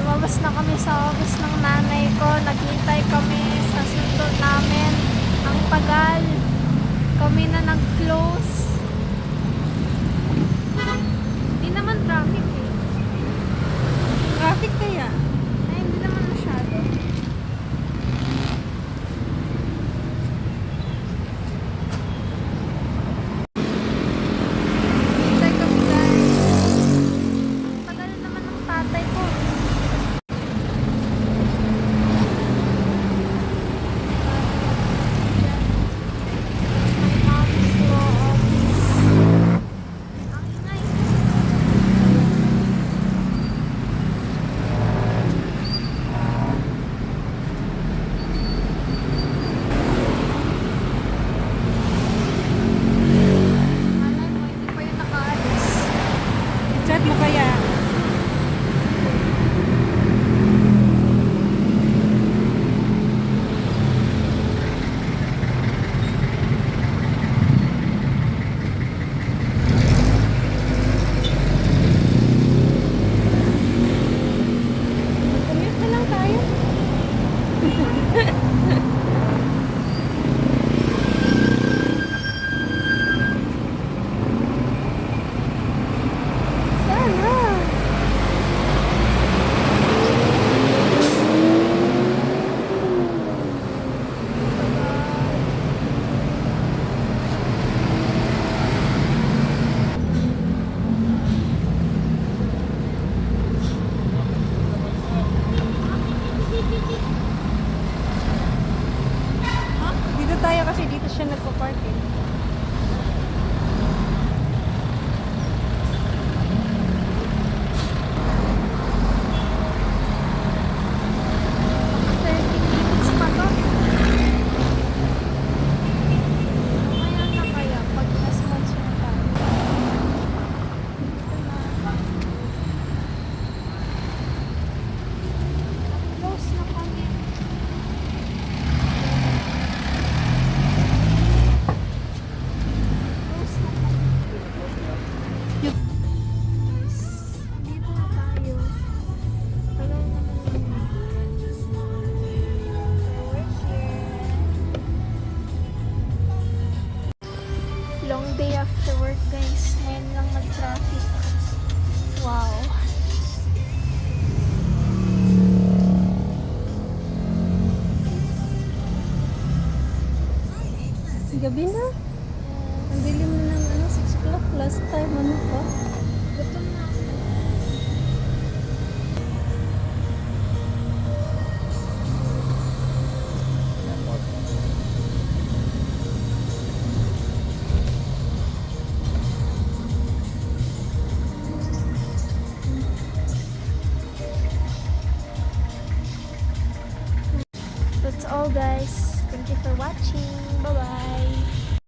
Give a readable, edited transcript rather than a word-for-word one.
Lumabas na kami sa office ng nanay ko. Naghintay kami sa sundo namin. Ang tagal. Kami na nag-close. Hindi naman traffic eh. Traffic kaya? Ay, hindi naman masyado. Hintay kami guys. Ang tagal naman ng tatay ko. My mom's law office. Ang ingay. Malay mo, hindi pa yun nakaalis. Chat mo kaya? Commute na lang tayo. Sana. Dito tayo kasi dito siya nagpa-park eh. Mga 30 minutes pa to. Mamaya na kaya pag nas-match na tayo. Close na kami. Close na kami. Guys, dito na tayo. Tagal naman yun. We're here. Long day after work guys. Ngayon lang nag-traffic. Wow. Gabi na. Ang dilim na ng 6 o'clock. Last time, ano pa? Gutom na ako. That's all guys. Thank you for watching. Bye bye.